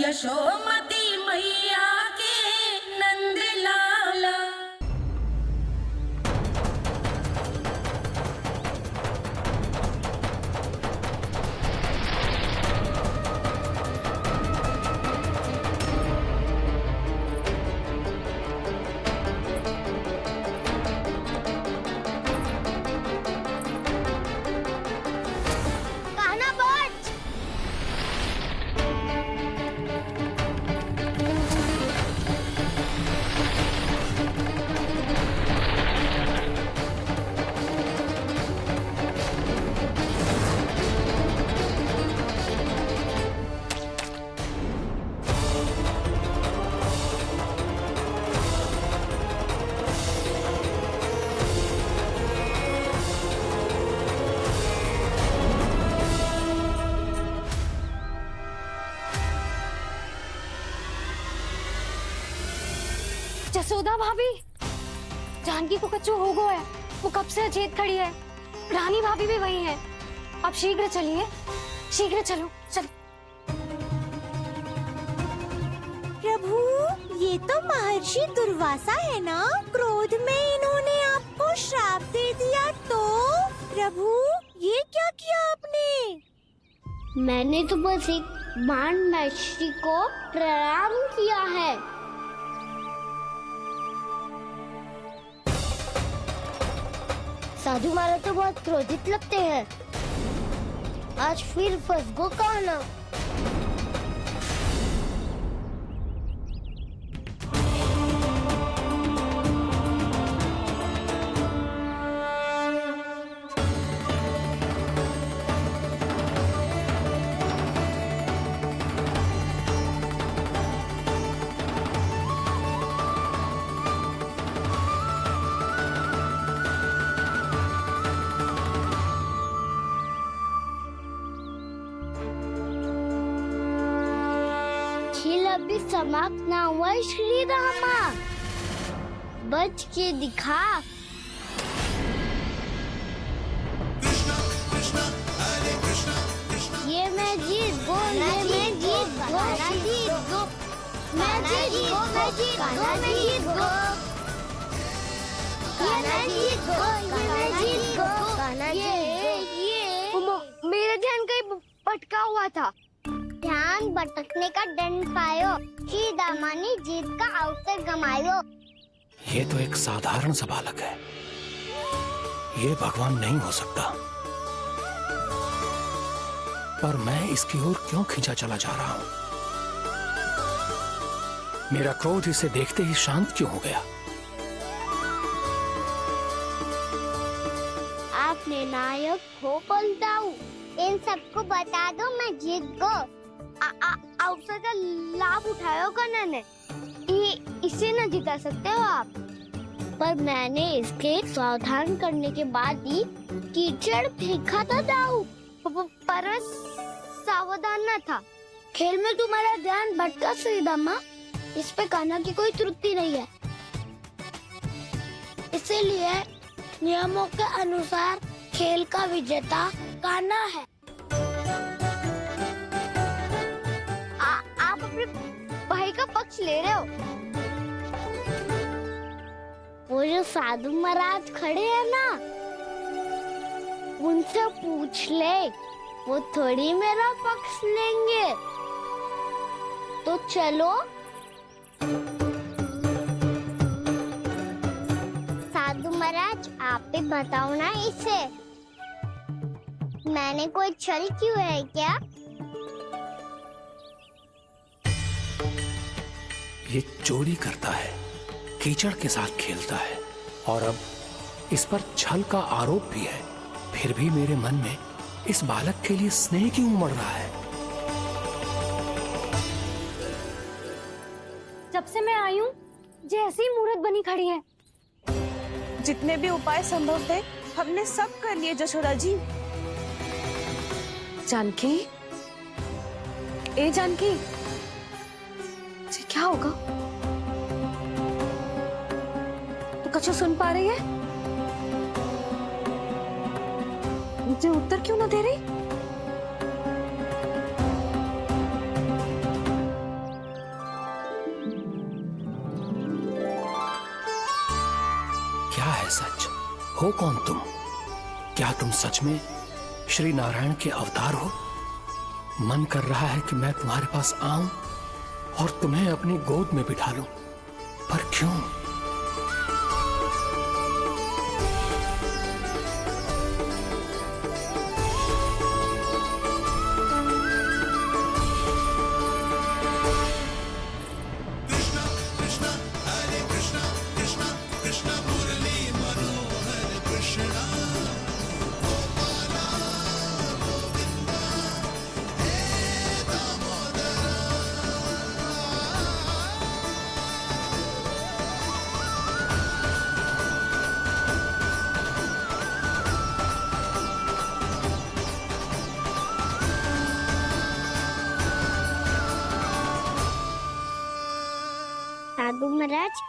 यशोमती मैया के नंद लाला। जसोदा भाभी, जानकी को कच्चू हो गया है। वो कब से अचेत खड़ी है। रानी भाभी भी वही है। आप शीघ्र चलिए, शीघ्र चलो चल। प्रभु, ये तो महर्षि दुर्वासा है ना? क्रोध में इन्होंने आपको श्राप दे दिया तो? प्रभु, ये क्या किया आपने? मैंने तो बस एक बाण महर्षि को प्रणाम किया है। साधु महाराज तो बहुत क्रोधित लगते हैं। आज फिर फंस गो कहना। खेल अभी समाप्त ना हुआ है श्री रामा। बच के दिखा। ये मैं जीत गो, ये मैं जीत गो, मैं जीत गो, मैं जीत गो, मैं जीत गो, मैं जीत गो, ये मैं जीत गो, ये मैं जीत गो, ये मेरा ध्यान कहीं भटका हुआ था। ध्यान भटकने का दंड पायो, श्री दामा ने जीत का अवसर गमायो। ये तो एक साधारण सा बालक है, ये भगवान नहीं हो सकता। पर मैं इसकी ओर क्यों खींचा चला जा रहा हूं? मेरा क्रोध इसे देखते ही शांत क्यों हो गया? आपने नायक हो पलटाऊ। इन सबको बता दो मैं जीत गो। अवसर का लाभ उठायो कन्ना ने। इसे न जिता सकते हो आप। पर मैंने इसके सावधान करने के बाद ही कीचड़ फेंका था दाऊ। पर सावधान न था। खेल में तुम्हारा ध्यान भटका श्रीदामा। इस पे कान्हा की कोई त्रुटि नहीं है। इसीलिए नियमों के अनुसार खेल का विजेता कान्हा है। आप अपने भाई का पक्ष ले रहे हो। वो जो साधु महाराज खड़े हैं ना, उनसे पूछ ले, वो थोड़ी मेरा पक्ष लेंगे। तो चलो। साधु महाराज आप भी बताओ ना इसे, मैंने कोई छल क्यों है क्या? ये चोरी करता है, कीचड़ के साथ खेलता है और अब इस पर छल का आरोप भी है। फिर भी मेरे मन में इस बालक के लिए स्नेह क्यों उमड़ रहा है? जब से मैं आई हूँ जैसी मूर्त बनी खड़ी है। जितने भी उपाय संभव थे हमने सब कर लिए जशोदा जी। जानकी, ए जानकी, ये क्या होगा? तो कछु सुन पा रही है? मुझे उत्तर क्यों ना दे रही? हो कौन तुम? क्या तुम सच में श्री नारायण के अवतार हो? मन कर रहा है कि मैं तुम्हारे पास आऊं और तुम्हें अपनी गोद में बिठा लूं, पर क्यों? साधु महाराज,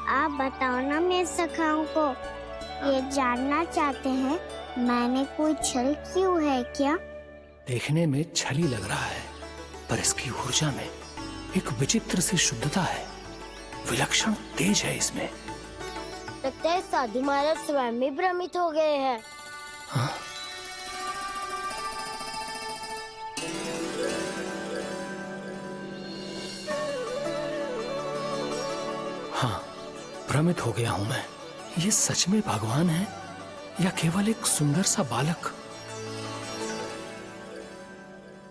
आप बताओ ना मेरे सखाओं को, ये जानना चाहते हैं मैंने कोई छल क्यों है क्या? देखने में छली लग रहा है, पर इसकी ऊर्जा में एक विचित्र सी शुद्धता है, विलक्षण तेज है इसमें। लगता है साधु महाराज स्वयं भी भ्रमित हो गए हैं। हाँ? हाँ, भ्रमित हो गया हूं मैं। ये सच में भगवान है या केवल एक सुंदर सा बालक?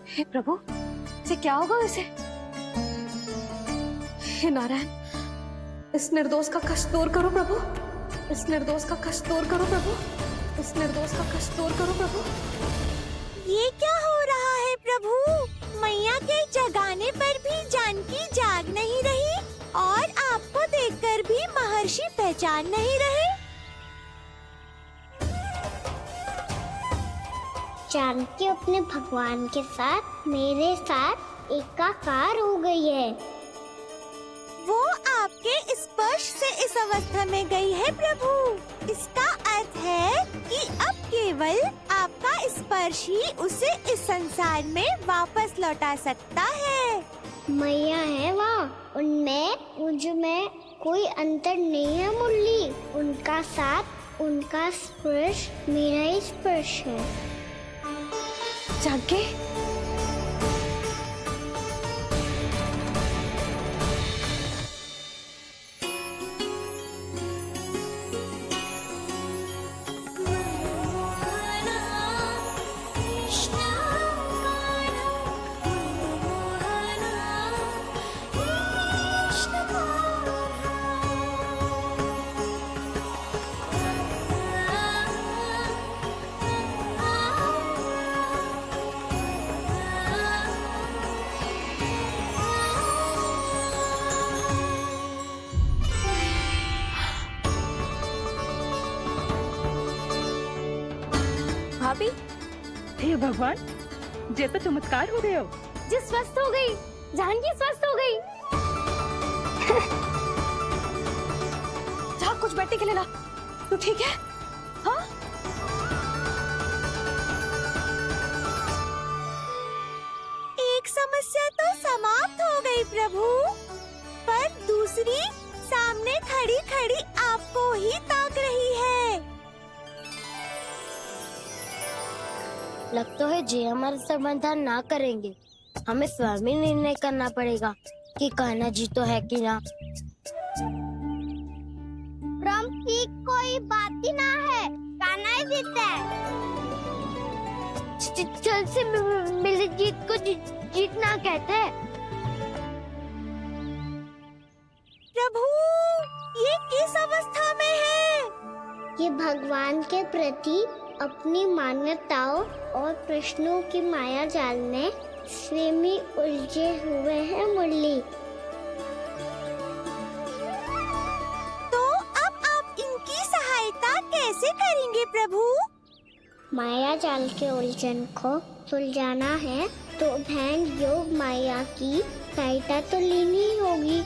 हे प्रभु, इसे क्या होगा इसे? हे नारायण, इस निर्दोष का कष्ट दूर करो प्रभु, इस निर्दोष का कष्ट दूर करो प्रभु, इस निर्दोष का कष्ट दूर करो प्रभु। ये क्या हो रहा है प्रभु? मैया के जगाने पर भी जानकी जाग नहीं रही और आपको देखकर भी महर्षि पहचान नहीं रहे। जानकी अपने भगवान के साथ मेरे साथ एकाकार हो गई है। वो आपके स्पर्श से इस अवस्था में गई है प्रभु। इसका अर्थ है कि अब केवल आपका स्पर्श ही उसे इस संसार में वापस लौटा सकता है। मैया है वहाँ, उनमें मुझ में कोई अंतर नहीं है मुरली। उनका साथ, उनका स्पर्श मेरा ही स्पर्श है। जानकी, भाभी, हे भगवान, ये तो चमत्कार हो गए हो। जी स्वस्थ हो गई, जानकी स्वस्थ हो गई। जा कुछ बैठने के लिए ला। तू ठीक है? हाँ? एक समस्या तो समाप्त हो गई प्रभु, पर दूसरी सामने खड़ी खड़ी आपको ही ताक रही है। लगता है जी हमारा समाधान ना करेंगे, हमें स्वयं ही निर्णय करना पड़ेगा कि कान्हा जी तो है कि ना। भ्रम की कोई बात ही ना है, कान्हा ही जीता है। छल से मिली जीत को जीतना कहते हैं। प्रभु, ये किस अवस्था में है? ये भगवान के प्रति अपनी मान्यताओं और प्रश्नों की माया जाल में स्वयं ही उलझे हुए हैं मुरली। तो अब आप इनकी सहायता कैसे करेंगे प्रभु? माया जाल के उलझन को सुलझाना है तो बहन योग माया की सहायता तो लेनी ही होगी।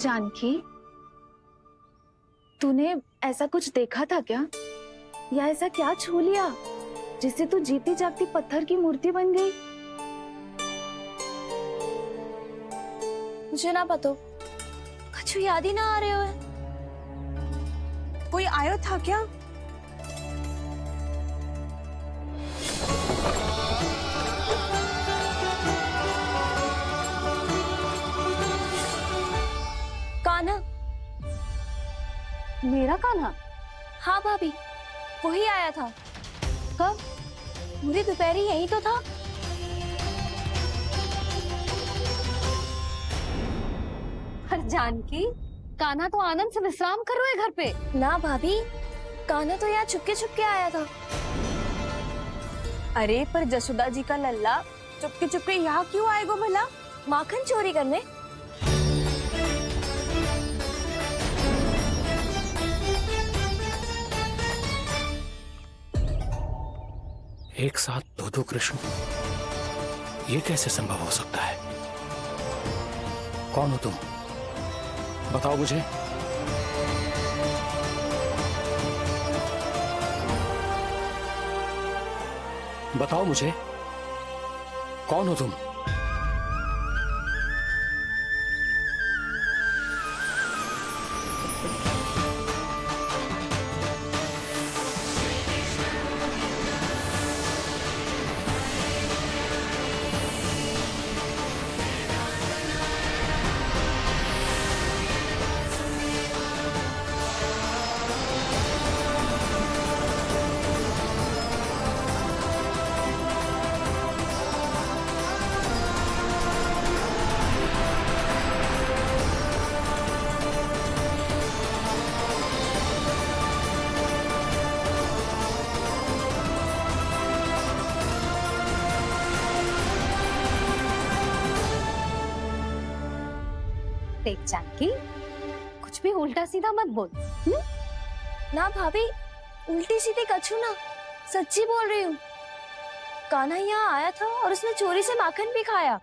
जानकी, तूने ऐसा कुछ देखा था क्या, या ऐसा क्या छू लिया जिससे तू जीती जागती पत्थर की मूर्ति बन गई? मुझे ना पतो, कछु याद ही ना आ रहे हो। कोई आयो था क्या? कान्हा। मेरा कान्हा? हाँ भाभी, वही आया था। कब? पूरी दोपहर ही यही तो था। पर जानकी, कान्हा तो आनंद से विश्राम कर रहे हैं घर पे। ना भाभी, कान्हा तो यहाँ छुपके छुपके आया था। अरे पर जसोदा जी का लल्ला चुपके चुपके यहाँ क्यों आएगा भला? माखन चोरी करने। एक साथ दो कृष्ण, ये कैसे संभव हो सकता है? कौन हो तुम? बताओ मुझे। बताओ मुझे, कौन हो तुम? देख जानकी, कुछ भी उल्टा सीधा मत बोल। ना भाभी, उल्टी सीधी कछु ना, सच्ची बोल रही हूँ। कान्हा यहाँ आया था और उसने चोरी से माखन भी खाया।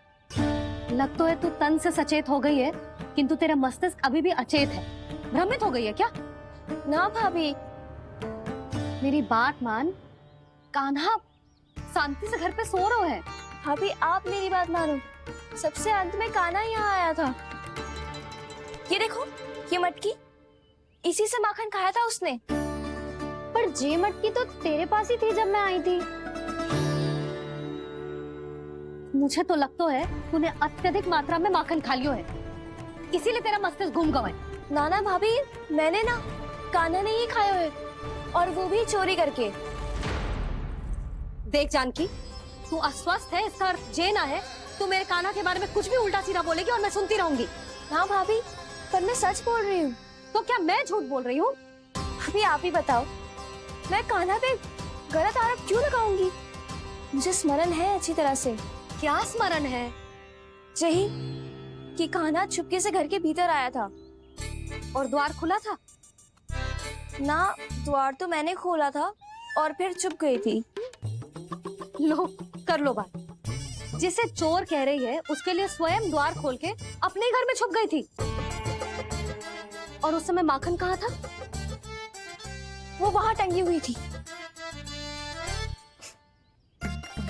लग तो है तू तन से सचेत हो गई है, किंतु तेरा मस्तिष्क अभी भी अचेत है। भ्रमित हो गई है क्या? ना भाभी। मेरी बात मान, कान्हा शांति से घर पे सो रहा है। भाभी आप मेरी बात मानो, सबसे अंत में कान्हा यहाँ आया था। ये देखो, ये मटकी, इसी से माखन खाया था उसने। पर जे मटकी तो तेरे पास ही थी जब मैं आई थी। मुझे तो लगता है तूने अत्यधिक मात्रा में माखन खा लियो है, इसीलिए तेरा मस्तिष्क घूम गया है। नाना भाभी, मैंने ना, कान्हा ने ही खाया है, और वो भी चोरी करके। देख जानकी, तू अस्वस्थ है, इसका अर्थ जे ना है तू मेरे कान्हा के बारे में कुछ भी उल्टा सीधा बोलेगी और मैं सुनती रहूंगी। हाँ भाभी, पर मैं सच बोल रही हूँ। तो क्या मैं झूठ बोल रही हूँ? भाभी आप ही बताओ, मैं कान्हा पे गलत आरोप क्यों लगाऊंगी? मुझे स्मरण है अच्छी तरह से। क्या स्मरण है? यही कि कान्हा चुपके से घर के भीतर आया था। और द्वार खुला था? ना, द्वार तो मैंने खोला था और फिर चुप गई थी। लो, कर लो बात। जिसे चोर कह रही है उसके लिए स्वयं द्वार खोल के अपने घर में छुप गई थी। और उस समय माखन कहाँ था? वो वहां टंगी हुई थी।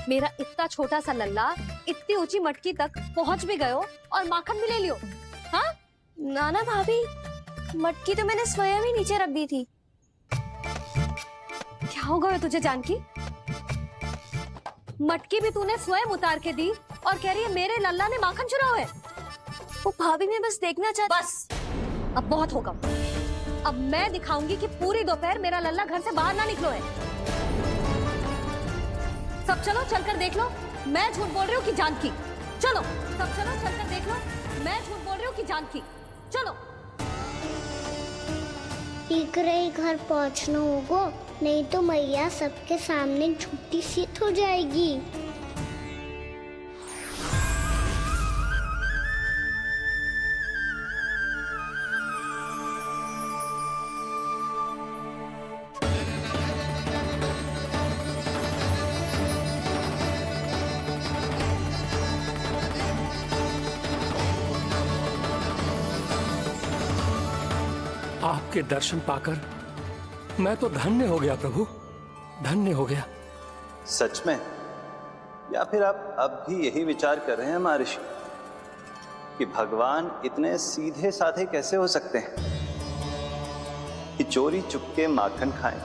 मेरा इतना छोटा सा लल्ला इतनी ऊंची मटकी तक पहुंच भी गयो और माखन भी ले लियो। हाँ? नाना भाभी, मटकी तो मैंने स्वयं ही नीचे रख दी थी। क्या हो गया तुझे जानकी? मटकी भी तूने स्वयं उतार के दी और कह रही है मेरे लल्ला ने माखन चुराया है। वो भाभी मैं बस देखना चाहती। बस, अब बहुत होगा। अब मैं दिखाऊंगी कि पूरी दोपहर मेरा लल्ला घर से बाहर ना निकलो है। सब चलो, चलकर देख लो मैं झूठ बोल रही हूँ कि जानकी। चलो सब चलो, चलकर देख लो मैं झूठ बोल रही हूँ कि जानकी। चलो। शीघ्र ही घर पहुंचना होगा, नहीं तो मैया सबके सामने झूठी सिद्ध हो जाएगी। आपके दर्शन पाकर मैं तो धन्य हो गया प्रभु, धन्य हो गया। सच में? या फिर आप अब भी यही विचार कर रहे हैं महर्षि कि भगवान इतने सीधे साधे कैसे हो सकते हैं कि चोरी चुपके माखन खाएं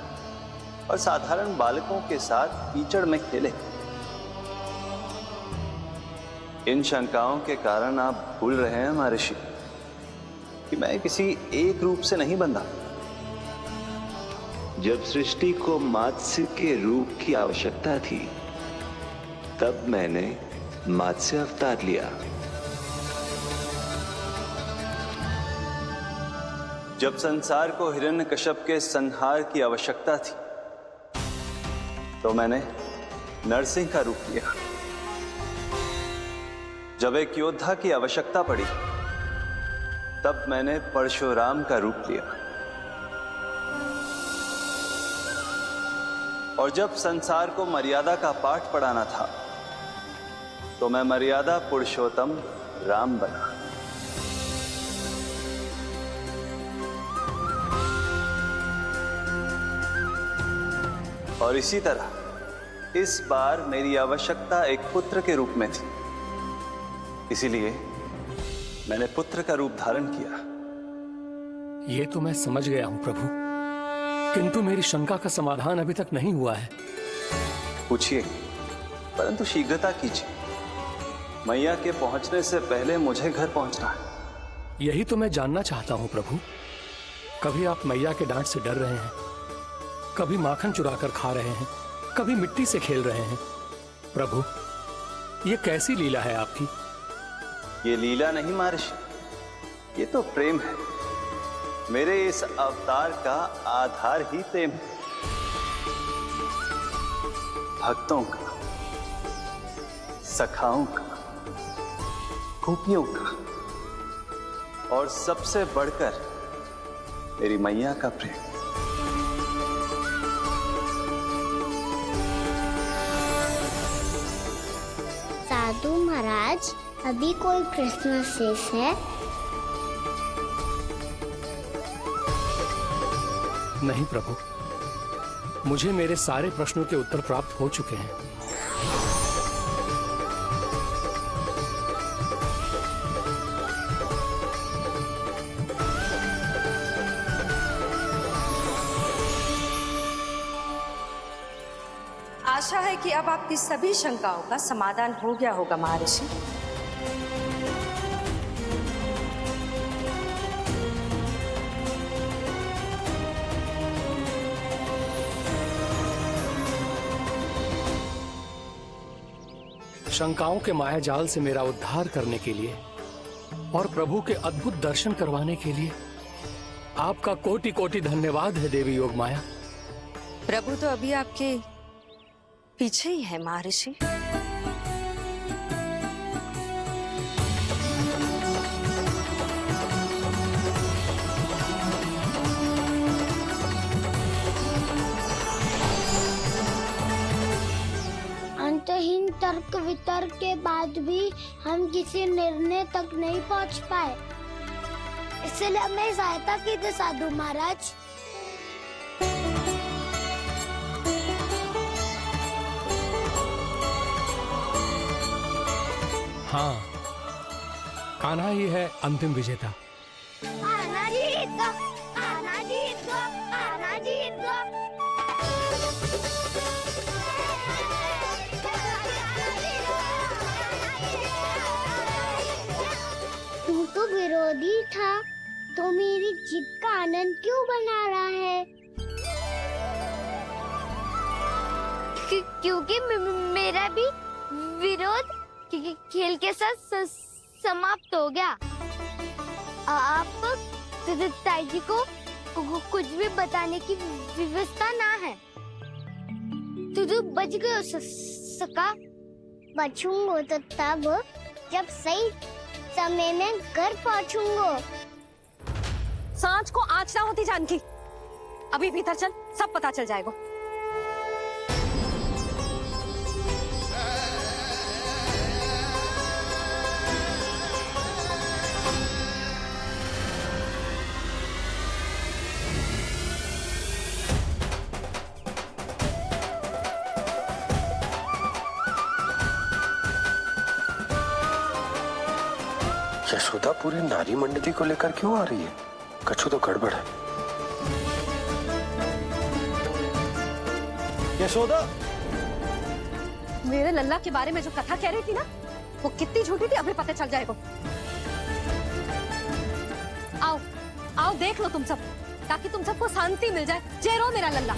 और साधारण बालकों के साथ कीचड़ में खेले? इन शंकाओं के कारण आप भूल रहे हैं महर्षि कि मैं किसी एक रूप से नहीं बंधा। जब सृष्टि को मत्स्य के रूप की आवश्यकता थी तब मैंने मत्स्य अवतार लिया। जब संसार को हिरण्यकश्यप के संहार की आवश्यकता थी तो मैंने नरसिंह का रूप लिया। जब एक योद्धा की आवश्यकता पड़ी तब मैंने परशुराम का रूप लिया। और जब संसार को मर्यादा का पाठ पढ़ाना था तो मैं मर्यादा पुरुषोत्तम राम बना। और इसी तरह इस बार मेरी आवश्यकता एक पुत्र के रूप में थी, इसीलिए मैंने पुत्र का रूप धारण किया। ये तो मैं समझ गया हूं प्रभु, किंतु मेरी शंका का समाधान अभी तक नहीं हुआ है। पूछिए, परंतु शीघ्रता कीजिए। मैया के पहुंचने से पहले मुझे घर पहुंचना है। यही तो मैं जानना चाहता हूं प्रभु। कभी आप मैया के डांट से डर रहे हैं, कभी माखन चुराकर खा रहे हैं, कभी मिट्टी से खेल रहे हैं। प्रभु, ये कैसी लीला है आपकी? ये लीला नहीं महर्षि, ये तो प्रेम है। मेरे इस अवतार का आधार ही प्रेम है। भक्तों का, सखाओं का, गोपियों का और सबसे बढ़कर मेरी मैया का प्रेम। साधु महाराज, अभी कोई प्रश्न शेष है? नहीं प्रभु, मुझे मेरे सारे प्रश्नों के उत्तर प्राप्त हो चुके हैं। आशा है कि अब आपकी सभी शंकाओं का समाधान हो गया होगा महर्षि। शंकाओं के मायाजाल से मेरा उद्धार करने के लिए और प्रभु के अद्भुत दर्शन करवाने के लिए आपका कोटि कोटि धन्यवाद है देवी योगमाया। प्रभु तो अभी आपके पीछे ही है महर्षि। अंतहीन तर्क वितर्क के बाद भी हम किसी निर्णय तक नहीं पहुंच पाए, इसलिए हमें सहायता कीजिए साधु महाराज। हाँ, कान्हा ही है अंतिम विजेता। आना जीत गो, आना जीत गो, आना जीत गो। तू तो विरोधी था, तो मेरी जीत का आनंद क्यों बना रहा है? क्योंकि मेरा भी विरोध खेल के साथ समाप्त हो गया। आप ताई जी को कुछ भी बताने की व्यवस्था ना है। तू बच गए सका। बचूंगा तो तब जब सही समय में घर पहुंचूंगा। सांच को आँच ना होती जानकी। अभी भीतर चल, सब पता चल जाएगा। यशोदा पूरी नारी मंडली को लेकर क्यों आ रही है? कछु तो गड़बड़ है। यशोदा, मेरे लल्ला के बारे में जो कथा कह रही थी ना, वो कितनी झूठी थी अभी पता चल जाएगा। आओ आओ देख लो तुम सब, ताकि तुम सबको शांति मिल जाए। जय रो मेरा लल्ला।